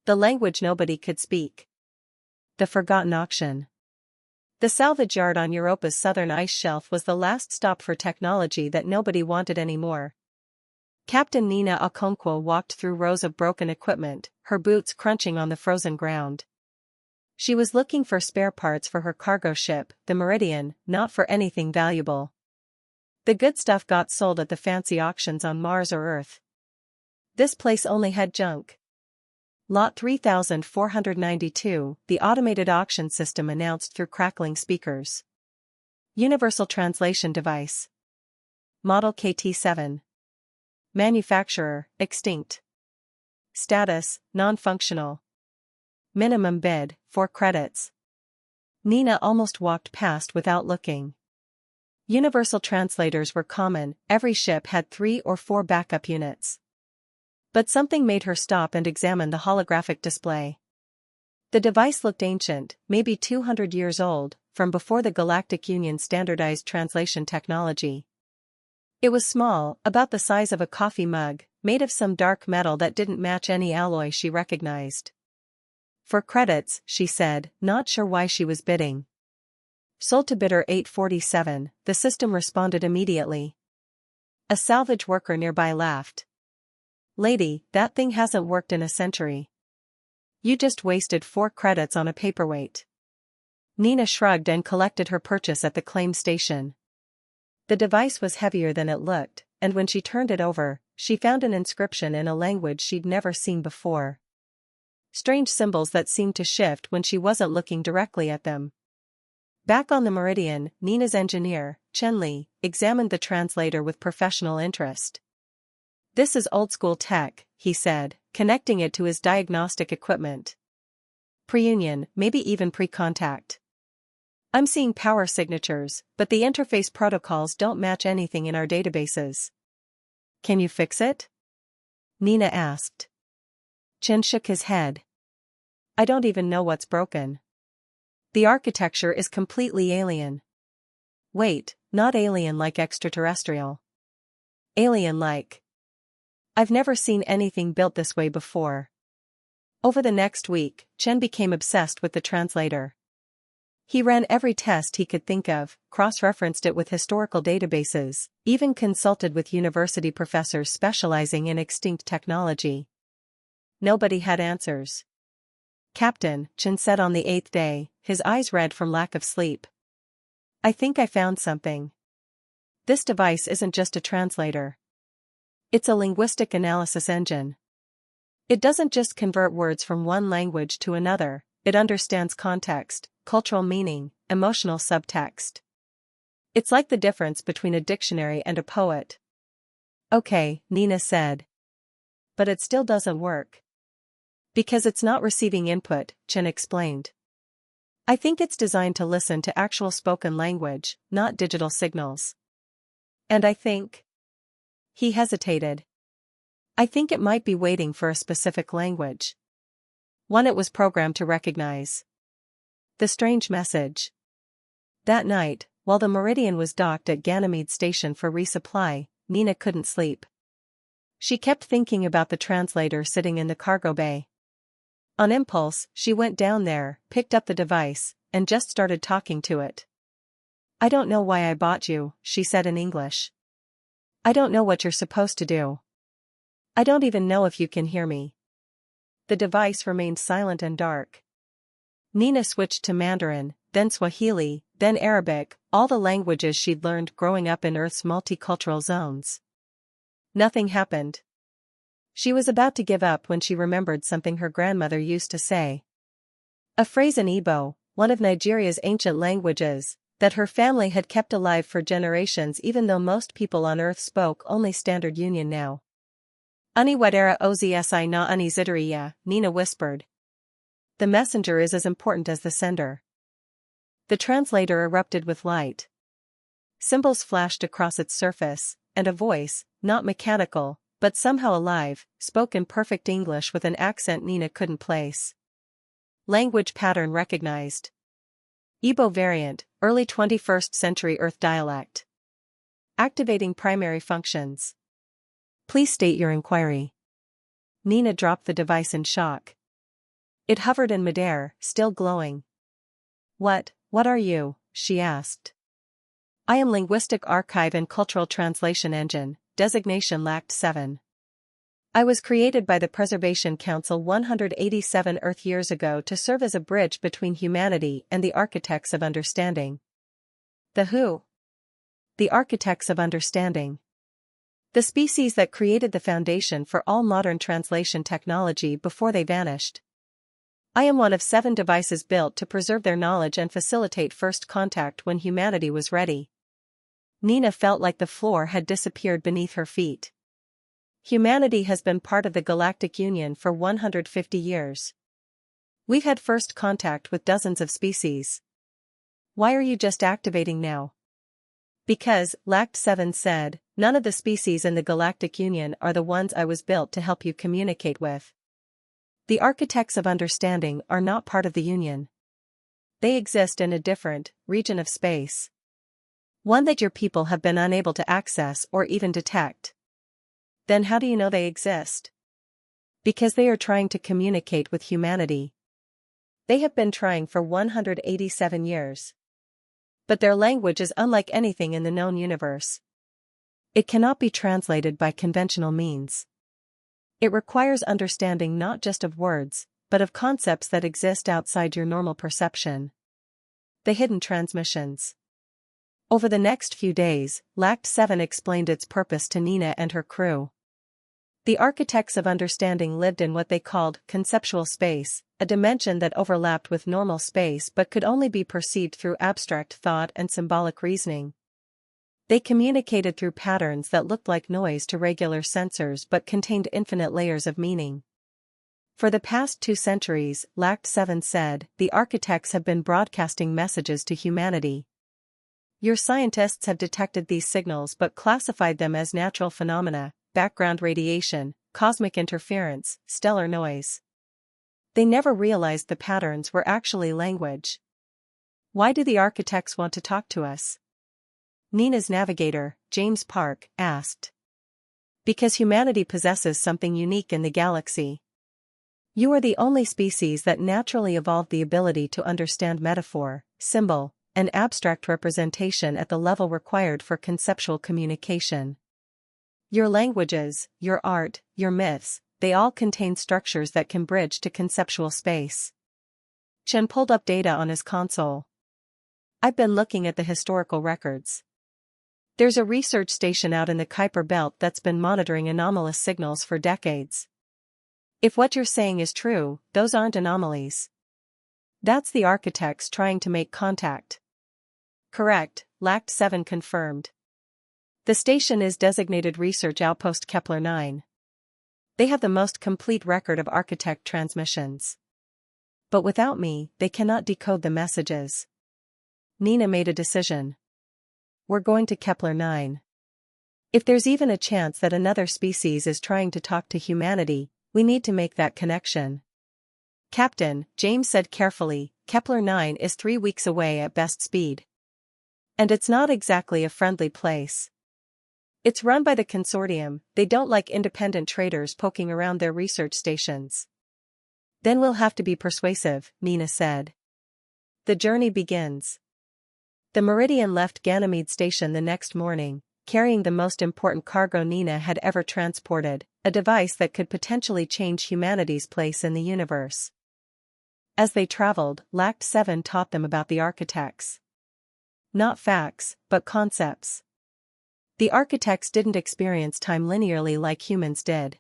The language nobody could speak. The forgotten auction. The salvage yard on Europa's southern ice shelf was the last stop for technology that nobody wanted anymore. Captain Nina Okonkwo walked through rows of broken equipment, her boots crunching on the frozen ground. She was looking for spare parts for her cargo ship, the Meridian, not for anything valuable. The good stuff got sold at the fancy auctions on Mars or Earth. This place only had junk. Lot 3492, the automated auction system announced through crackling speakers. Universal translation device. Model KT7. Manufacturer, extinct. Status, non-functional. Minimum bid, 4 credits. Nina almost walked past without looking. Universal translators were common, every ship had 3 or 4 backup units. But something made her stop and examine the holographic display. The device looked ancient, maybe 200 years old, from before the Galactic Union standardized translation technology. It was small, about the size of a coffee mug, made of some dark metal that didn't match any alloy she recognized. 4 credits, she said, not sure why she was bidding. Sold to bidder 847, the system responded immediately. A salvage worker nearby laughed. Lady, that thing hasn't worked in a century. You just wasted 4 credits on a paperweight. Nina shrugged and collected her purchase at the claim station. The device was heavier than it looked, and when she turned it over, she found an inscription in a language she'd never seen before. Strange symbols that seemed to shift when she wasn't looking directly at them. Back on the Meridian, Nina's engineer, Chen Li, examined the translator with professional interest. This is old-school tech, he said, connecting it to his diagnostic equipment. Pre-union, maybe even pre-contact. I'm seeing power signatures, but the interface protocols don't match anything in our databases. Can you fix it? Nina asked. Chen shook his head. I don't even know what's broken. The architecture is completely alien. Wait, not alien like extraterrestrial. Alien-like. I've never seen anything built this way before. Over the next week, Chen became obsessed with the translator. He ran every test he could think of, cross-referenced it with historical databases, even consulted with university professors specializing in extinct technology. Nobody had answers. Captain, Chen said on the 8th day, his eyes red from lack of sleep. I think I found something. This device isn't just a translator. It's a linguistic analysis engine. It doesn't just convert words from one language to another, it understands context, cultural meaning, emotional subtext. It's like the difference between a dictionary and a poet. Okay, Nina said. But it still doesn't work. Because it's not receiving input, Chen explained. I think it's designed to listen to actual spoken language, not digital signals. And I think... He hesitated. I think it might be waiting for a specific language. One it was programmed to recognize. The strange message. That night, while the Meridian was docked at Ganymede Station for resupply, Nina couldn't sleep. She kept thinking about the translator sitting in the cargo bay. On impulse, she went down there, picked up the device, and just started talking to it. I don't know why I bought you, she said in English. I don't know what you're supposed to do. I don't even know if you can hear me. The device remained silent and dark. Nina switched to Mandarin, then Swahili, then Arabic, all the languages she'd learned growing up in Earth's multicultural zones. Nothing happened. She was about to give up when she remembered something her grandmother used to say. A phrase in Igbo, one of Nigeria's ancient languages, that her family had kept alive for generations even though most people on Earth spoke only Standard Union now. Uni wadera ozsi na uni zitariya, Nina whispered. The messenger is as important as the sender. The translator erupted with light. Symbols flashed across its surface, and a voice, not mechanical, but somehow alive, spoke in perfect English with an accent Nina couldn't place. Language pattern recognized. Igbo variant, early 21st century Earth dialect. Activating primary functions. Please state your inquiry. Nina dropped the device in shock. It hovered in midair, still glowing. What are you? She asked. I am Linguistic Archive and Cultural Translation Engine, designation LACT 7. I was created by the Preservation Council 187 Earth years ago to serve as a bridge between humanity and the Architects of Understanding. The who? The Architects of Understanding. The species that created the foundation for all modern translation technology before they vanished. I am one of 7 devices built to preserve their knowledge and facilitate first contact when humanity was ready. Nina felt like the floor had disappeared beneath her feet. Humanity has been part of the Galactic Union for 150 years. We've had first contact with dozens of species. Why are you just activating now? Because, LACT 7 said, none of the species in the Galactic Union are the ones I was built to help you communicate with. The Architects of Understanding are not part of the Union. They exist in a different region of space. One that your people have been unable to access or even detect. Then how do you know they exist? Because they are trying to communicate with humanity. They have been trying for 187 years. But their language is unlike anything in the known universe. It cannot be translated by conventional means. It requires understanding not just of words, but of concepts that exist outside your normal perception. The hidden transmissions. Over the next few days, LACT 7 explained its purpose to Nina and her crew. The Architects of Understanding lived in what they called conceptual space, a dimension that overlapped with normal space but could only be perceived through abstract thought and symbolic reasoning. They communicated through patterns that looked like noise to regular sensors but contained infinite layers of meaning. For the past 2 centuries, LACT 7 said, the architects have been broadcasting messages to humanity. Your scientists have detected these signals but classified them as natural phenomena, background radiation, cosmic interference, stellar noise. They never realized the patterns were actually language. Why do the architects want to talk to us? Nina's navigator, James Park, asked. Because humanity possesses something unique in the galaxy. You are the only species that naturally evolved the ability to understand metaphor, symbol, and abstract representation at the level required for conceptual communication. Your languages, your art, your myths, they all contain structures that can bridge to conceptual space. Chen pulled up data on his console. I've been looking at the historical records. There's a research station out in the Kuiper Belt that's been monitoring anomalous signals for decades. If what you're saying is true, those aren't anomalies. That's the architects trying to make contact. Correct, LACT 7 confirmed. The station is designated Research Outpost Kepler 9. They have the most complete record of architect transmissions. But without me, they cannot decode the messages. Nina made a decision. We're going to Kepler 9. If there's even a chance that another species is trying to talk to humanity, we need to make that connection. Captain, James said carefully, Kepler 9 is 3 weeks away at best speed. And it's not exactly a friendly place. It's run by the consortium, they don't like independent traders poking around their research stations. Then we'll have to be persuasive, Nina said. The journey begins. The Meridian left Ganymede Station the next morning, carrying the most important cargo Nina had ever transported, a device that could potentially change humanity's place in the universe. As they traveled, LACT 7 taught them about the architects. Not facts, but concepts. The architects didn't experience time linearly like humans did.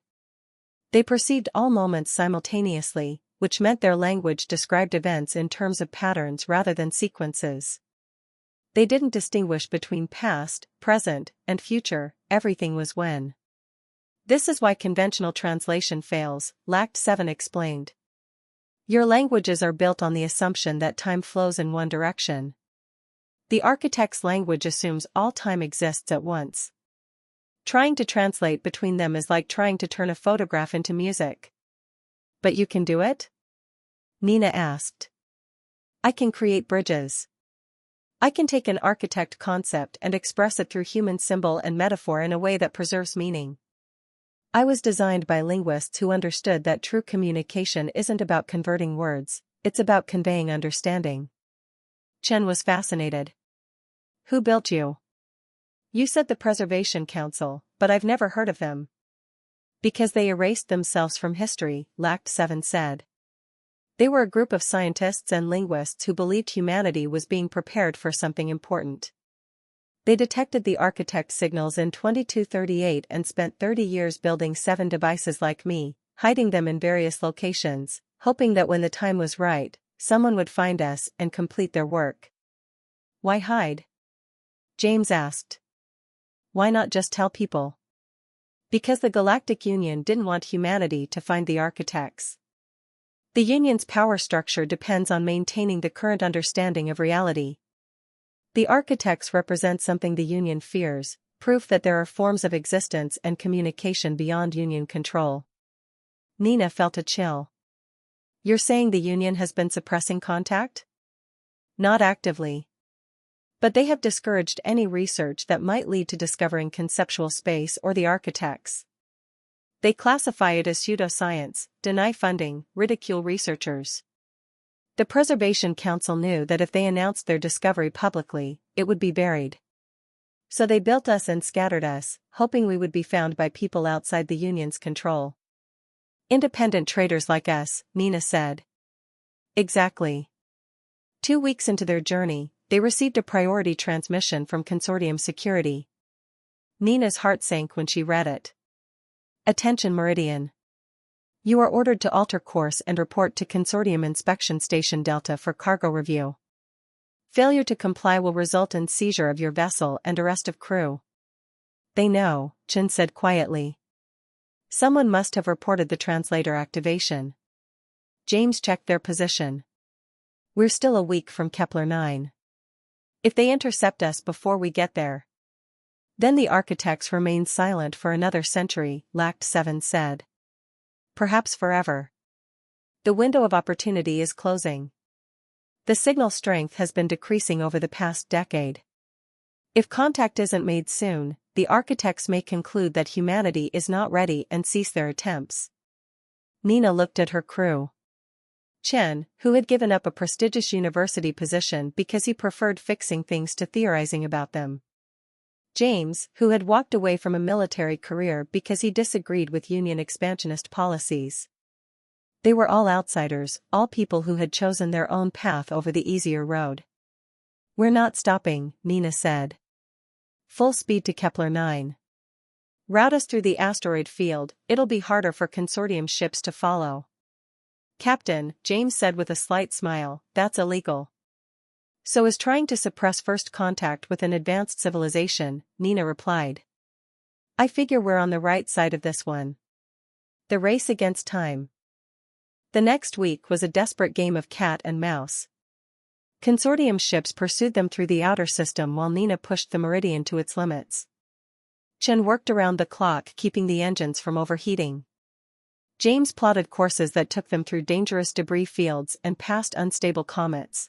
They perceived all moments simultaneously, which meant their language described events in terms of patterns rather than sequences. They didn't distinguish between past, present, and future, everything was when. This is why conventional translation fails, LACT 7 explained. Your languages are built on the assumption that time flows in one direction. The architect's language assumes all time exists at once. Trying to translate between them is like trying to turn a photograph into music. But you can do it? Nina asked. I can create bridges. I can take an architect concept and express it through human symbol and metaphor in a way that preserves meaning. I was designed by linguists who understood that true communication isn't about converting words, it's about conveying understanding. Chen was fascinated. Who built you? You said the Preservation Council, but I've never heard of them. Because they erased themselves from history, Lact 7 said. They were a group of scientists and linguists who believed humanity was being prepared for something important. They detected the architect signals in 2238 and spent 30 years building 7 devices like me, hiding them in various locations, hoping that when the time was right, someone would find us and complete their work. Why hide? James asked. Why not just tell people? Because the Galactic Union didn't want humanity to find the architects. The Union's power structure depends on maintaining the current understanding of reality. The architects represent something the Union fears, proof that there are forms of existence and communication beyond Union control. Nina felt a chill. You're saying the Union has been suppressing contact? Not actively. But they have discouraged any research that might lead to discovering conceptual space or the architects. They classify it as pseudoscience, deny funding, ridicule researchers. The Preservation Council knew that if they announced their discovery publicly, it would be buried. So they built us and scattered us, hoping we would be found by people outside the Union's control. Independent traders like us, Nina said. Exactly. 2 weeks into their journey, they received a priority transmission from Consortium Security. Nina's heart sank when she read it. Attention Meridian. You are ordered to alter course and report to Consortium Inspection Station Delta for cargo review. Failure to comply will result in seizure of your vessel and arrest of crew. They know, Chen said quietly. Someone must have reported the translator activation. James checked their position. We're still a week from Kepler 9. If they intercept us before we get there, then the architects remain silent for another century, Lact 7 said. Perhaps forever. The window of opportunity is closing. The signal strength has been decreasing over the past decade. If contact isn't made soon, the architects may conclude that humanity is not ready and cease their attempts. Nina looked at her crew. Chen, who had given up a prestigious university position because he preferred fixing things to theorizing about them. James, who had walked away from a military career because he disagreed with Union expansionist policies. They were all outsiders, all people who had chosen their own path over the easier road. We're not stopping, Nina said. Full speed to Kepler 9. Route us through the asteroid field, it'll be harder for consortium ships to follow. Captain, James said with a slight smile, that's illegal. So is trying to suppress first contact with an advanced civilization, Nina replied. I figure we're on the right side of this one. The race against time. The next week was a desperate game of cat and mouse. Consortium ships pursued them through the outer system while Nina pushed the Meridian to its limits. Chen worked around the clock keeping the engines from overheating. James plotted courses that took them through dangerous debris fields and past unstable comets.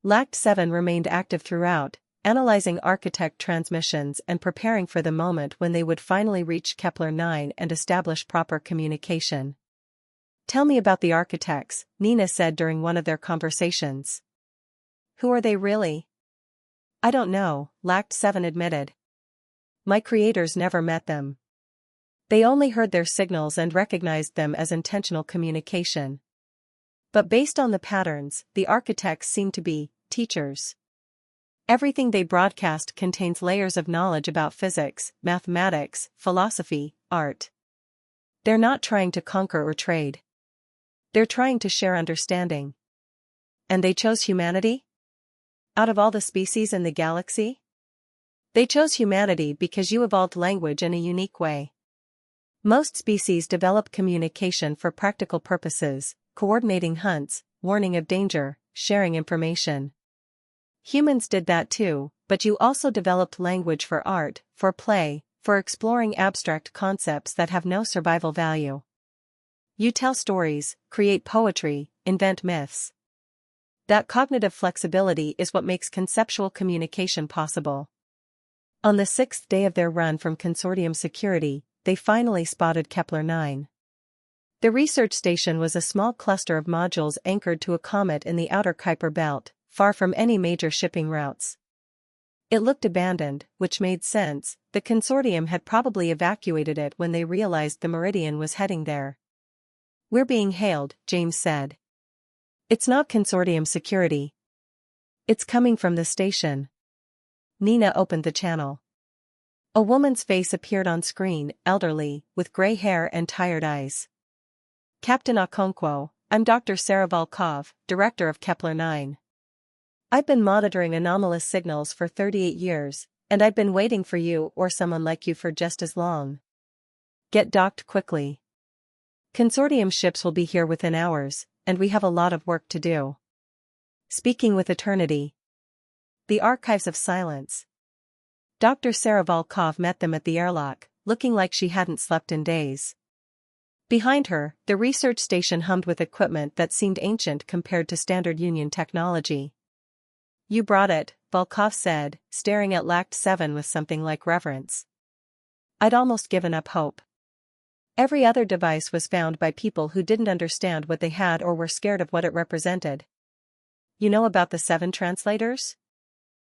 Lact 7 remained active throughout, analyzing architect transmissions and preparing for the moment when they would finally reach Kepler 9 and establish proper communication. Tell me about the architects, Nina said during one of their conversations. Who are they really? I don't know, Lact 7 admitted. My creators never met them. They only heard their signals and recognized them as intentional communication. But based on the patterns, the architects seem to be teachers. Everything they broadcast contains layers of knowledge about physics, mathematics, philosophy, art. They're not trying to conquer or trade. They're trying to share understanding. And they chose humanity? Out of all the species in the galaxy? They chose humanity because you evolved language in a unique way. Most species develop communication for practical purposes, coordinating hunts, warning of danger, sharing information. Humans did that too, but you also developed language for art, for play, for exploring abstract concepts that have no survival value. You tell stories, create poetry, invent myths. That cognitive flexibility is what makes conceptual communication possible. On the 6th day of their run from Consortium Security, they finally spotted Kepler-9. The research station was a small cluster of modules anchored to a comet in the outer Kuiper belt, far from any major shipping routes. It looked abandoned, which made sense. The consortium had probably evacuated it when they realized the Meridian was heading there. "We're being hailed," James said. "It's not consortium security. It's coming from the station." Nina opened the channel. A woman's face appeared on screen, elderly, with gray hair and tired eyes. "Captain Okonkwo, I'm Dr. Sarah Volkov, director of Kepler-9. I've been monitoring anomalous signals for 38 years, and I've been waiting for you or someone like you for just as long. Get docked quickly. Consortium ships will be here within hours, and we have a lot of work to do." Speaking with eternity. The archives of silence. Dr. Sarah Volkov met them at the airlock, looking like she hadn't slept in days. Behind her, the research station hummed with equipment that seemed ancient compared to standard Union technology. "You brought it," Volkov said, staring at Lact 7 with something like reverence. "I'd almost given up hope. Every other device was found by people who didn't understand what they had or were scared of what it represented." "You know about the 7 translators?"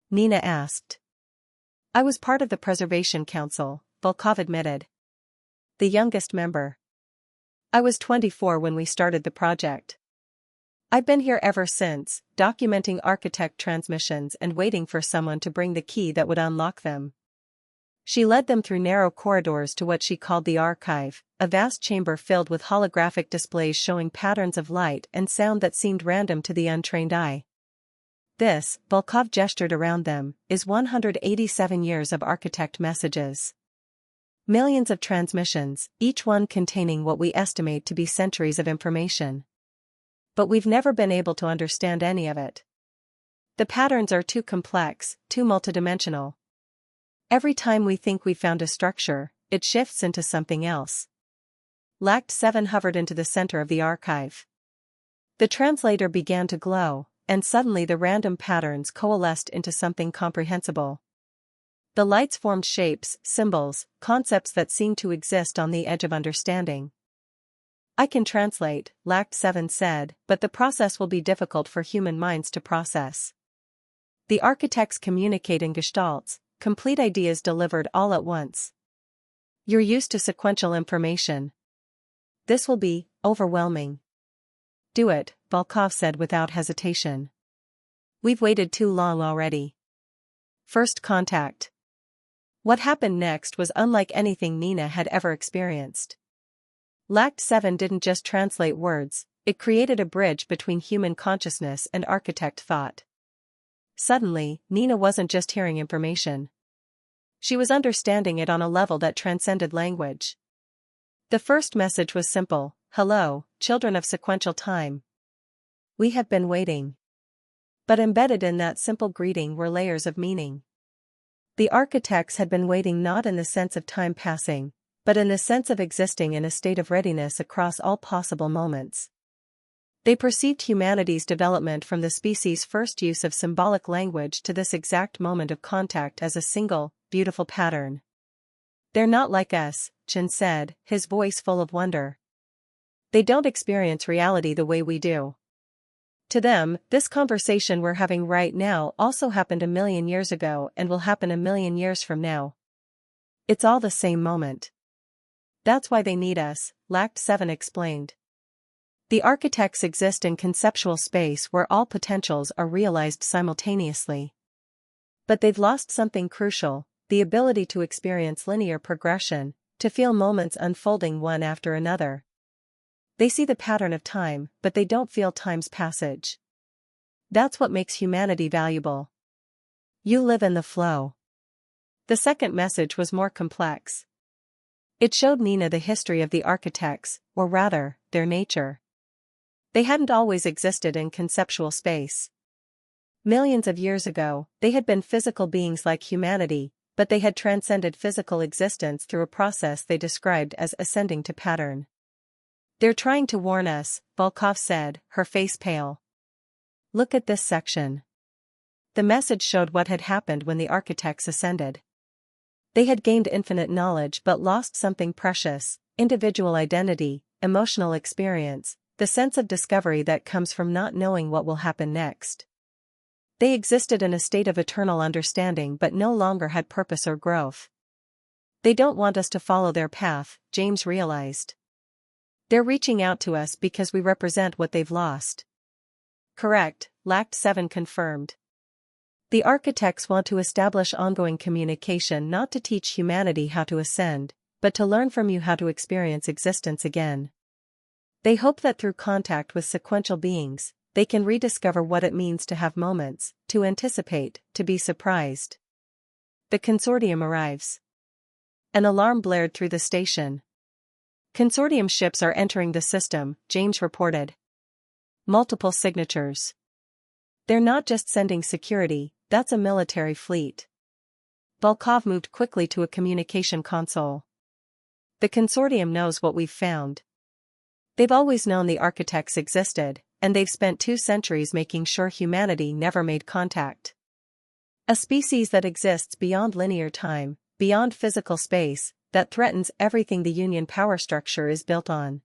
Nina asked. "I was part of the Preservation Council," Volkov admitted. "The youngest member. I was 24 when we started the project. I've been here ever since, documenting architect transmissions and waiting for someone to bring the key that would unlock them." She led them through narrow corridors to what she called the archive, a vast chamber filled with holographic displays showing patterns of light and sound that seemed random to the untrained eye. "This," Volkov gestured around them, "is 187 years of architect messages. Millions of transmissions, each one containing what we estimate to be centuries of information. But we've never been able to understand any of it. The patterns are too complex, too multidimensional. Every time we think we found a structure, it shifts into something else." Lact 7 hovered into the center of the archive. The translator began to glow, and suddenly the random patterns coalesced into something comprehensible. The lights formed shapes, symbols, concepts that seemed to exist on the edge of understanding. "I can translate," Lact 7 said, "but the process will be difficult for human minds to process. The architects communicate in gestalts, complete ideas delivered all at once. You're used to sequential information. This will be overwhelming." "Do it," Volkov said without hesitation. "We've waited too long already." First contact. What happened next was unlike anything Nina had ever experienced. Lact 7 didn't just translate words, it created a bridge between human consciousness and architect thought. Suddenly, Nina wasn't just hearing information. She was understanding it on a level that transcended language. The first message was simple: "Hello, children of sequential time. We have been waiting." But embedded in that simple greeting were layers of meaning. The architects had been waiting not in the sense of time passing, but in the sense of existing in a state of readiness across all possible moments. They perceived humanity's development from the species' first use of symbolic language to this exact moment of contact as a single, beautiful pattern. "They're not like us," Chen said, his voice full of wonder. "They don't experience reality the way we do. To them, this conversation we're having right now also happened 1,000,000 years ago and will happen 1,000,000 years from now. It's all the same moment. That's why they need us," Lact 7 explained. The architects exist in conceptual space where all potentials are realized simultaneously. But they've lost something crucial: the ability to experience linear progression, to feel moments unfolding one after another. They see the pattern of time, but they don't feel time's passage. That's what makes humanity valuable. You live in the flow. The second message was more complex. It showed Nina the history of the architects, or rather, their nature. They hadn't always existed in conceptual space. Millions of years ago, they had been physical beings like humanity, but they had transcended physical existence through a process they described as ascending to pattern. "They're trying to warn us," Volkov said, her face pale. "Look at this section." The message showed what had happened when the architects ascended. They had gained infinite knowledge but lost something precious: individual identity, emotional experience, the sense of discovery that comes from not knowing what will happen next. They existed in a state of eternal understanding but no longer had purpose or growth. They don't want us to follow their path, James realized. They're reaching out to us because we represent what they've lost. Correct, Lact 7 confirmed. The architects want to establish ongoing communication, not to teach humanity how to ascend, but to learn from you how to experience existence again. They hope that through contact with sequential beings, they can rediscover what it means to have moments, to anticipate, to be surprised. The consortium arrives. An alarm blared through the station. Consortium ships are entering the system, James reported. Multiple signatures. They're not just sending security, that's a military fleet. Volkov moved quickly to a communication console. The consortium knows what we've found. They've always known the architects existed, and they've spent 2 centuries making sure humanity never made contact. A species that exists beyond linear time, beyond physical space, that threatens everything the Union power structure is built on.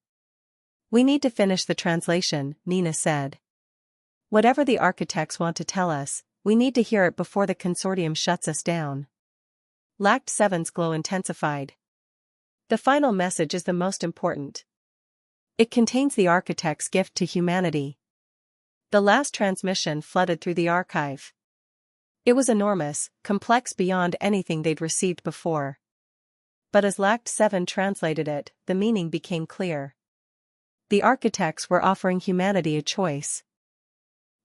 We need to finish the translation, Nina said. Whatever the architects want to tell us, we need to hear it before the consortium shuts us down. Lact 7's glow intensified. The final message is the most important. It contains the architect's gift to humanity. The last transmission flooded through the archive. It was enormous, complex beyond anything they'd received before. But as Lact 7 translated it, the meaning became clear. The architects were offering humanity a choice.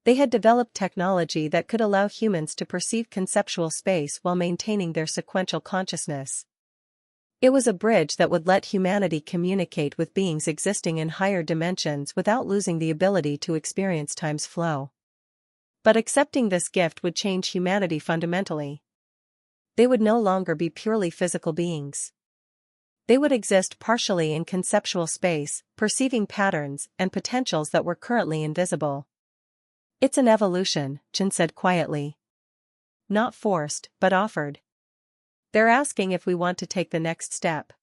They had developed technology that could allow humans to perceive conceptual space while maintaining their sequential consciousness. It was a bridge that would let humanity communicate with beings existing in higher dimensions without losing the ability to experience time's flow. But accepting this gift would change humanity fundamentally. They would no longer be purely physical beings. They would exist partially in conceptual space, perceiving patterns and potentials that were currently invisible. It's an evolution, Chen said quietly. Not forced, but offered. They're asking if we want to take the next step.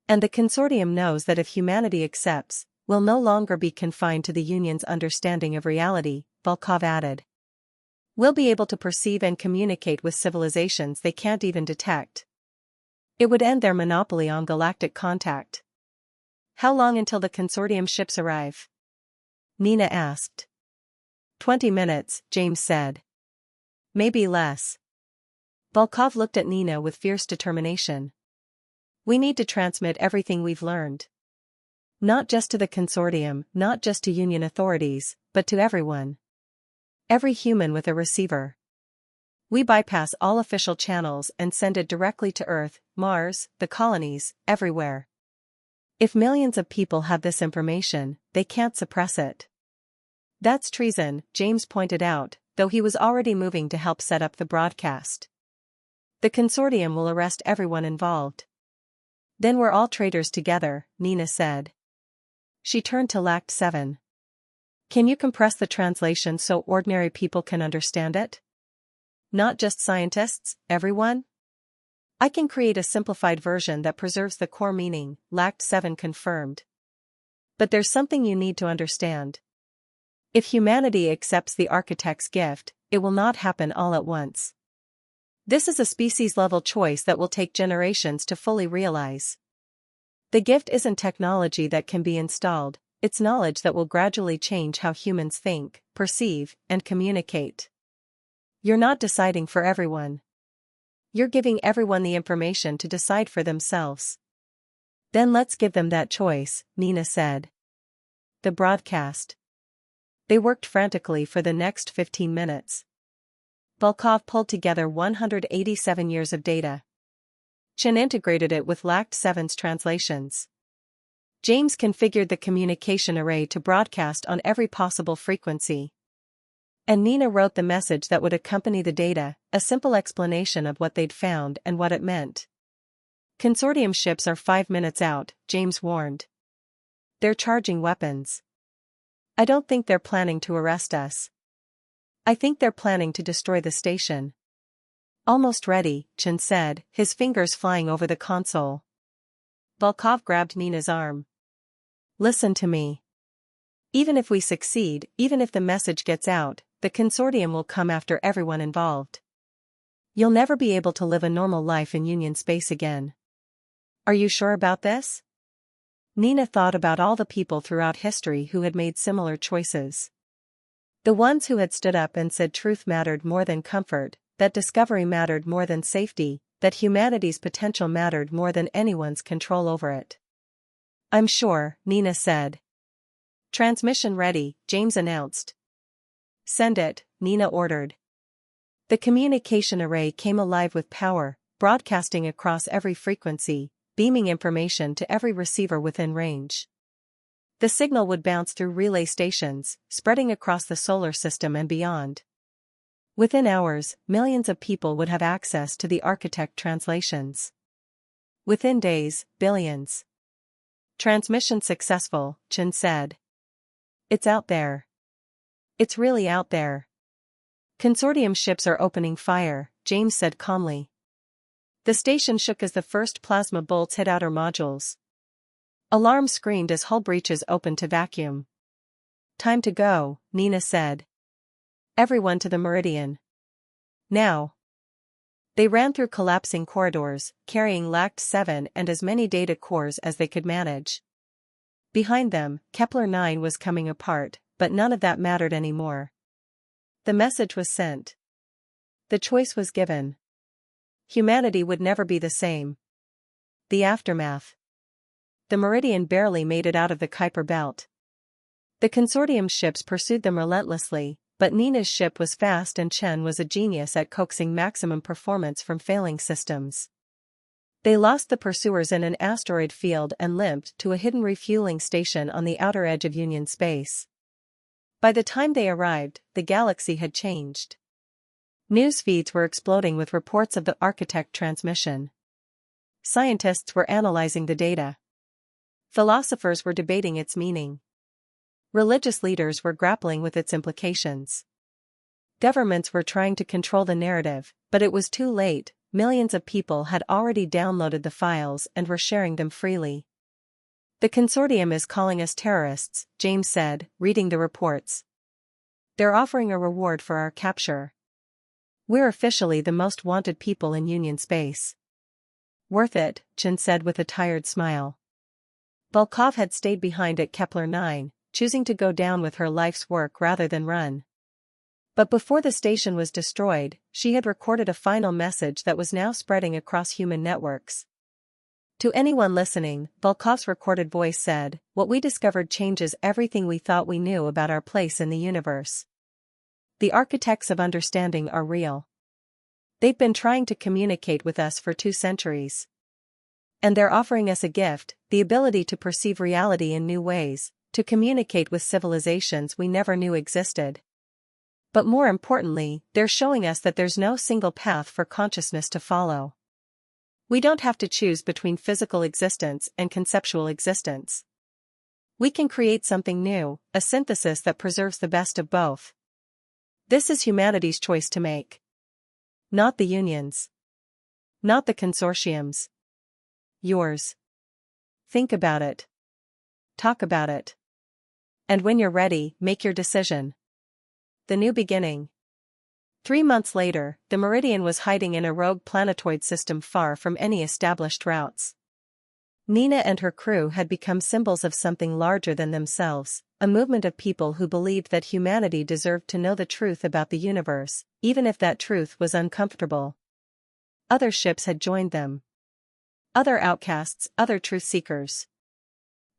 And the consortium knows that if humanity accepts, we'll no longer be confined to the Union's understanding of reality, Volkov added. We'll be able to perceive and communicate with civilizations they can't even detect. It would end their monopoly on galactic contact. How long until the consortium ships arrive? Nina asked. 20 minutes, James said. Maybe less. Volkov looked at Nina with fierce determination. We need to transmit everything we've learned. Not just to the consortium, not just to Union authorities, but to everyone. Every human with a receiver. We bypass all official channels and send it directly to Earth, Mars, the colonies, everywhere. If millions of people have this information, they can't suppress it. That's treason, James pointed out, though he was already moving to help set up the broadcast. The consortium will arrest everyone involved. Then we're all traitors together, Nina said. She turned to Lact 7. Can you compress the translation so ordinary people can understand it? Not just scientists, everyone? I can create a simplified version that preserves the core meaning, Lact 7 confirmed. But there's something you need to understand. If humanity accepts the architect's gift, it will not happen all at once. This is a species-level choice that will take generations to fully realize. The gift isn't technology that can be installed, it's knowledge that will gradually change how humans think, perceive, and communicate. You're not deciding for everyone. You're giving everyone the information to decide for themselves. Then let's give them that choice, Nina said. The broadcast. They worked frantically for the next 15 minutes. Volkov pulled together 187 years of data. Chen integrated it with Lact 7's translations. James configured the communication array to broadcast on every possible frequency. And Nina wrote the message that would accompany the data, a simple explanation of what they'd found and what it meant. Consortium ships are 5 minutes out, James warned. They're charging weapons. I don't think they're planning to arrest us. I think they're planning to destroy the station. Almost ready, Chen said, his fingers flying over the console. Volkov grabbed Nina's arm. Listen to me. Even if we succeed, even if the message gets out, the consortium will come after everyone involved. You'll never be able to live a normal life in Union space again. Are you sure about this? Nina thought about all the people throughout history who had made similar choices. The ones who had stood up and said truth mattered more than comfort, that discovery mattered more than safety, that humanity's potential mattered more than anyone's control over it. I'm sure, Nina said. Transmission ready, James announced. Send it, Nina ordered. The communication array came alive with power, broadcasting across every frequency, beaming information to every receiver within range. The signal would bounce through relay stations, spreading across the solar system and beyond. Within hours, millions of people would have access to the architect translations. Within days, billions. Transmission successful, Chen said. It's out there. It's really out there. Consortium ships are opening fire, James said calmly. The station shook as the first plasma bolts hit outer modules. Alarms screamed as hull breaches opened to vacuum. Time to go, Nina said. Everyone to the meridian. Now. They ran through collapsing corridors, carrying LACT-7 and as many data cores as they could manage. Behind them, Kepler-9 was coming apart, but none of that mattered anymore. The message was sent. The choice was given. Humanity would never be the same. The aftermath. The Meridian barely made it out of the Kuiper belt. The consortium ships pursued them relentlessly, but Nina's ship was fast and Chen was a genius at coaxing maximum performance from failing systems. They lost the pursuers in an asteroid field and limped to a hidden refueling station on the outer edge of Union space. By the time they arrived, the galaxy had changed. News feeds were exploding with reports of the architect transmission. Scientists were analyzing the data. Philosophers were debating its meaning. Religious leaders were grappling with its implications. Governments were trying to control the narrative, but it was too late. Millions of people had already downloaded the files and were sharing them freely. The consortium is calling us terrorists, James said, reading the reports. They're offering a reward for our capture. We're officially the most wanted people in Union space. Worth it, Chen said with a tired smile. Volkov had stayed behind at Kepler-9, choosing to go down with her life's work rather than run. But before the station was destroyed, she had recorded a final message that was now spreading across human networks. To anyone listening, Volkov's recorded voice said, "What we discovered changes everything we thought we knew about our place in the universe. The architects of understanding are real. They've been trying to communicate with us for 2 centuries. And they're offering us a gift, the ability to perceive reality in new ways, to communicate with civilizations we never knew existed. But more importantly, they're showing us that there's no single path for consciousness to follow. We don't have to choose between physical existence and conceptual existence. We can create something new, a synthesis that preserves the best of both. This is humanity's choice to make. Not the unions. Not the consortiums. Yours. Think about it. Talk about it. And when you're ready, make your decision." The new beginning. 3 months later, the Meridian was hiding in a rogue planetoid system far from any established routes. Nina and her crew had become symbols of something larger than themselves, a movement of people who believed that humanity deserved to know the truth about the universe, even if that truth was uncomfortable. Other ships had joined them. Other outcasts, other truth seekers.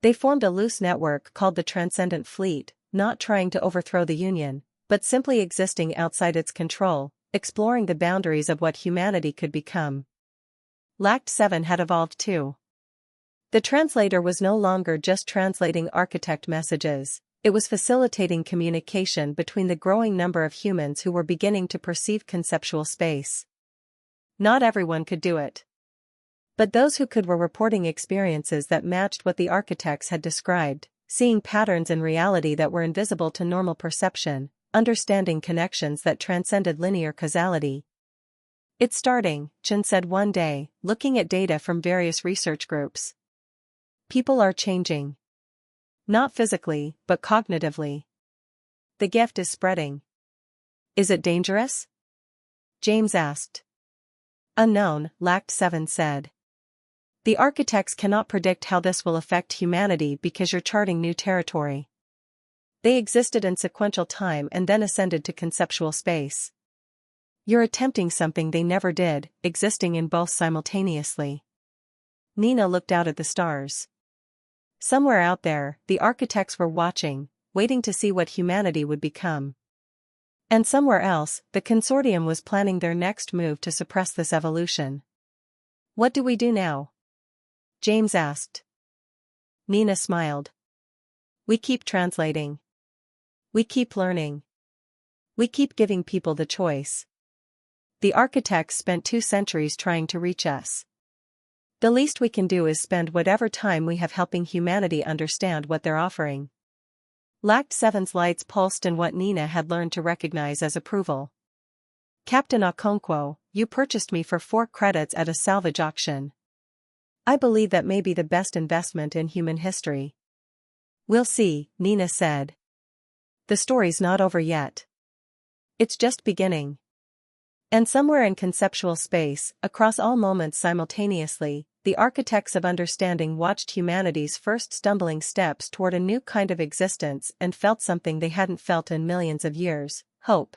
They formed a loose network called the Transcendent Fleet, not trying to overthrow the Union, but simply existing outside its control, exploring the boundaries of what humanity could become. LACT-7 had evolved too. The translator was no longer just translating architect messages, it was facilitating communication between the growing number of humans who were beginning to perceive conceptual space. Not everyone could do it. But those who could were reporting experiences that matched what the architects had described, seeing patterns in reality that were invisible to normal perception, understanding connections that transcended linear causality. It's starting, Chen said one day, looking at data from various research groups. People are changing. Not physically, but cognitively. The gift is spreading. Is it dangerous? James asked. Unknown, Lact 7 said. The architects cannot predict how this will affect humanity because you're charting new territory. They existed in sequential time and then ascended to conceptual space. You're attempting something they never did, existing in both simultaneously. Nina looked out at the stars. Somewhere out there, the architects were watching, waiting to see what humanity would become. And somewhere else, the consortium was planning their next move to suppress this evolution. What do we do now? James asked. Nina smiled. We keep translating. We keep learning. We keep giving people the choice. The architects spent 2 centuries trying to reach us. The least we can do is spend whatever time we have helping humanity understand what they're offering. Lact 7's lights pulsed in what Nina had learned to recognize as approval. Captain Okonkwo, you purchased me for 4 credits at a salvage auction. I believe that may be the best investment in human history. We'll see, Nina said. The story's not over yet. It's just beginning. And somewhere in conceptual space, across all moments simultaneously, the architects of understanding watched humanity's first stumbling steps toward a new kind of existence and felt something they hadn't felt in millions of years: hope.